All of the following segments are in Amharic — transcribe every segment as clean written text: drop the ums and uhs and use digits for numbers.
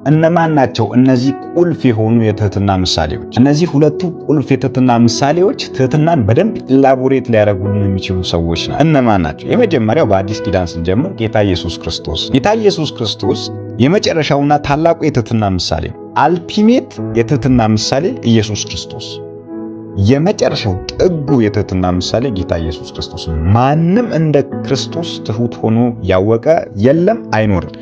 እነማን ናቸው እነዚህ ቁልፍ የሆኑ የትህትና ምሳሌዎች? እነዚህ ሁለቱ ቁልፍ የትህትና ምሳሌዎች ትህትናን በደንብ ኢላቦሬት ሊያደርጉልን የሚችሉ ሰዎች ናቸው። እነማን ናቸው? የመጀመሪያው በአዲስ ኪዳን ስንጀምር ጌታ ኢየሱስ ክርስቶስ። ጌታ ኢየሱስ ክርስቶስ የመጨረሻውና ታላቁ የትህትና ምሳሌ ነው። አልቲሜት የትህትና ምሳሌ ኢየሱስ ክርስቶስ። የመጨረሻው ጥጉ የትህትና ምሳሌ ጌታ ኢየሱስ ክርስቶስ። ማንም እንደ ክርስቶስ ትሁት ሆኖ ያወቀ የለም፣ አይኖርም።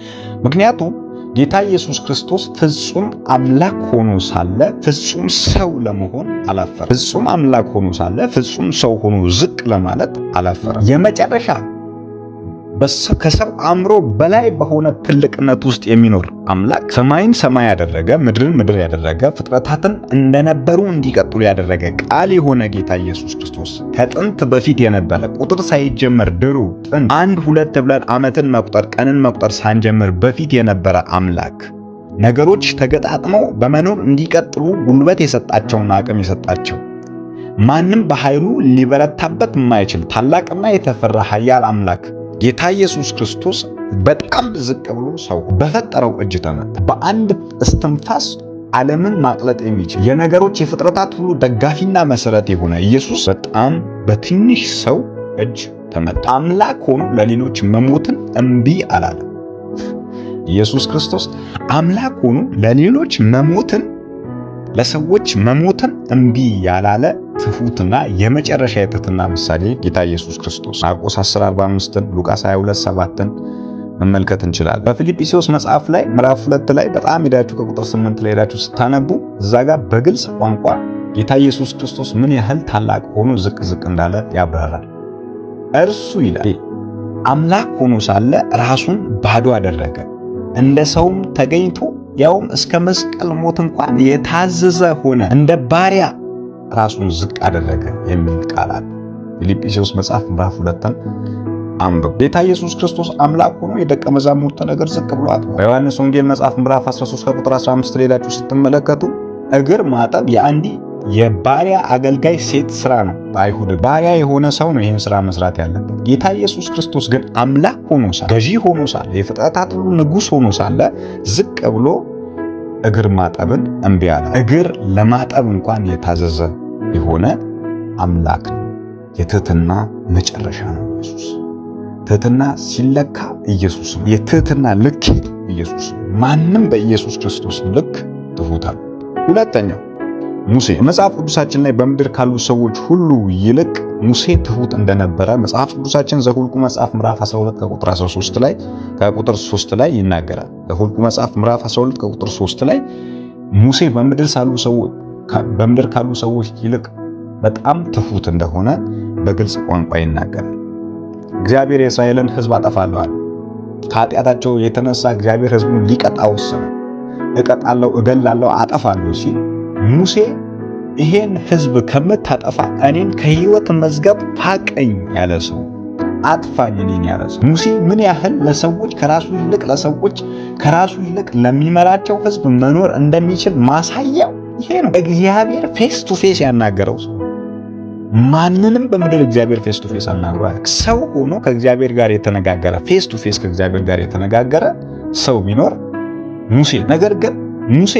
ምክንያቱም ጌታ ኢየሱስ ክርስቶስ ፍጹም አምላክ ሆኖ ሳለ ፍጹም ሰው ለመሆን አላፈረም። ፍጹም አምላክ ሆኖ ሳለ ፍጹም ሰው ሆኖ ዝቅ ለማለት አላፈረም። የመጨረሻ ከሰው አእምሮ በላይ በሆነ ትልቅነት ውስጥ የሚኖር አምላክ ሰማይን ሰማይ ያደረገ ምድርን ምድር ያደረገ ፍጥረታትን እንደነበሩ እንዲቀጥሉ ያደረገ ቃል የሆነ ጌታ ኢየሱስ ክርስቶስ ከጥንት በፊት የነበረ ቁጥር ሳይጀመር ድሩ ጥንት 1 2 ብለን ዓመትን መቁጠር ቀንን መቁጠር ሳንጀምር በፊት የነበረ አምላክ ነገሮች ተገጣጥመው በመኖር እንዲቀጥሉ ጉልበት የሰጣቸውና አቅም የሰጣቸው ማንም በኃይሉ ሊበረታበት የማይችል ታላቅና የተፈራ ኃያል አምላክ ጌታ ኢየሱስ ክርስቶስ በጣም ዝቅ ብሎ ሰው በፈጠረው እጅ ተመታ። በአንድ እስትንፋስ ዓለምን ማቅለጥ የሚችል የነገሮች የፍጥረታት ሁሉ ደጋፊና መሰረት የሆነ ኢየሱስ በጣም በትንሽ ሰው እጅ ተመታ። አምላክ ሆኖ ለሌሎች መሞትን እምቢ አላለም። ኢየሱስ ክርስቶስ አምላክ ሆኖ ለሌሎች መሞትን ለሰዎች መሞትን እምቢ ያላለ ትሁትና የመጨረሻ የትህትና ምሳሌ ጌታ ኢየሱስ ክርስቶስ። ማርቆስ 10:45 ሉቃስ 22:7 መመልከት እንችላለን። በፊልጵስዩስ መጽሐፍ ላይ ምዕራፍ 2 ላይ በጣም ሄዳችሁ ከቁጥር 8 ላይ ሄዳችሁ ስታነቡ እዛ ጋር በግልጽ ቋንቋ ጌታ ኢየሱስ ክርስቶስ ምን ያህል ታላቅ ሆኖ ዝቅ እንዳለ ያብራራል። እርሱ ይላል አምላክ ሆኖ ሳለ ራሱን ባዶ አደረገ፣ እንደ ሰውም ተገኝቶ ያውም እስከ መስቀል ሞት እንኳን የታዘዘ ሆነ፣ እንደ ባሪያ ራሱን ዝቅ አደረገ የሚል ቃል አለ። ፊልጵስዩስ መጽሐፍ ምዕራፍ 2 አንብቡ። ጌታ ኢየሱስ ክርስቶስ አምላክ ሆኖ የደቀ መዛሙርቱን እግር ዝቅ ብሏል። በዮሐንስ ወንጌል መጽሐፍ ምዕራፍ 13 ከቁጥር 15 ሌላችሁ ስትመለከቱ እግር ማጠብ የአንዲ የባሪያ አገልጋይ ሴት ስራ ነው። በአይሁድ ባሪያ የሆነ ሰው ነው ይህን ስራ መስራት ያለበት። ጌታ ኢየሱስ ክርስቶስ ግን አምላክ ሆኖ ሳለ ገዢ ሆኖ ሳለ የፍጥረታት ሁሉ ንጉሥ ሆኖ ሳለ ዝቅ ብሎ እግር ማጠብን እምቢ አለ። እግር ለማጠብ እንኳን የታዘዘ የሆነ አምላክ ነው። የትህትና መጨረሻ ነው ኢየሱስ። ትህትና ሲለካ ኢየሱስ ነው። የትህትና ልክ ኢየሱስ ነው። ማንም በኢየሱስ ክርስቶስ ልክ ትሁት ነው። ሁለተኛው ሙሴ። መጽሐፍ ቅዱሳችን ላይ በምድር ካሉ ሰዎች ሁሉ ይልቅ ሙሴ ትሁት እንደነበረ መጽሐፍ ቅዱሳችን ዘኍልቍ መጽሐፍ ምዕራፍ 12 ከቁጥር 13 ላይ ከቁጥር 3 ላይ ይናገራል። ዘኍልቍ መጽሐፍ ምዕራፍ 12 ከቁጥር 3 ላይ ሙሴ በምድር ካሉ ሰዎች ይልቅ በጣም ትሁት እንደሆነ በግልጽ ቋንቋ ይናገራል። እግዚአብሔር የእስራኤልን ሕዝብ አጠፋለሁ አለ። ከኃጢአታቸው የተነሳ እግዚአብሔር ሕዝቡን ሊቀጣ ወሰነ። እቀጣለሁ፣ እገላለሁ፣ አጠፋለሁ ሲል ሙሴ ይሄን ሕዝብ ከምታጠፋ እኔን ከሕይወት መዝገብ ፋቀኝ ያለ ሰው፣ አጥፋኝ እኔን ያለ ሰው። ሙሴ ምን ያህል ለሰዎች ከራሱ ይልቅ ለሚመራቸው ሕዝብ መኖር እንደሚችል ማሳያው ይሄ ነው። እግዚአብሔር ፌስ ቱ ፌስ ያናገረው ሰው። ማንንም በምድር እግዚአብሔር ፌስ ቱ ፌስ አናግሯል። ሰው ሆኖ ከእግዚአብሔር ጋር የተነጋገረ ፌስ ቱ ፌስ ከእግዚአብሔር ጋር የተነጋገረ ሰው ቢኖር ሙሴ። ነገር ግን ሙሴ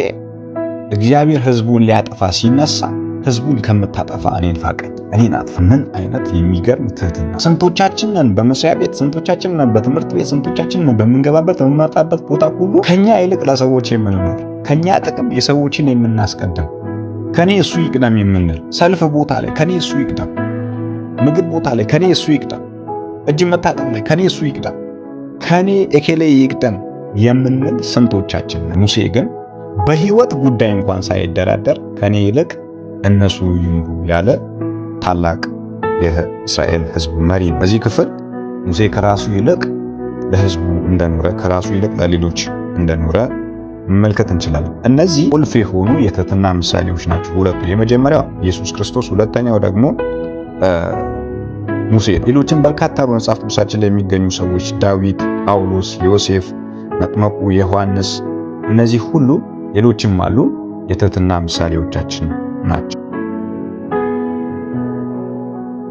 እግዚአብሔር ሕዝቡን ሊያጠፋ ሲነሳ ሕዝቡን ከምታጠፋ እኔን ፋቀኝ፣ እኔን አጥፋ። ምን አይነት የሚገርም ትህትና! ስንቶቻችን ነን በመስሪያ ቤት፣ ስንቶቻችን ነን በትምህርት ቤት፣ ስንቶቻችን ነን በምንገባበት በምንመጣበት ቦታ ሁሉ ከኛ ይልቅ ለሰዎች የምንኖር፣ ከኛ ጥቅም የሰዎችን የምናስቀድም፣ ከኔ እሱ ይቅደም የምንል፣ ሰልፍ ቦታ ላይ ከኔ እሱ ይቅደም፣ ምግብ ቦታ ላይ ከኔ እሱ ይቅደም፣ እጅ መታጠብ ላይ ከኔ እሱ ይቅደም፣ ከኔ እከሌ ይቅደም የምንል ስንቶቻችን ነን? ሙሴ ግን በህይወት ጉዳይ እንኳን ሳይደራደር ከኔ ይልቅ እነሱ ይምሩ ያለ ታላቅ የእስራኤል ሕዝብ መሪ ነው። በዚህ ክፍል ሙሴ ከራሱ ይልቅ ለሕዝቡ እንደኖረ፣ ከራሱ ይልቅ ለሌሎች እንደኖረ መመልከት እንችላለን። እነዚህ ቁልፍ የሆኑ የትህትና ምሳሌዎች ናቸው ሁለቱ። የመጀመሪያው ኢየሱስ ክርስቶስ፣ ሁለተኛው ደግሞ ሙሴ ነው። ሌሎችም በርካታ በመጽሐፍ ቅዱሳችን ላይ የሚገኙ ሰዎች ዳዊት፣ ጳውሎስ፣ ዮሴፍ፣ መጥምቁ ዮሐንስ፣ እነዚህ ሁሉ ሌሎችም አሉ የትህትና ምሳሌዎቻችን ናቸው።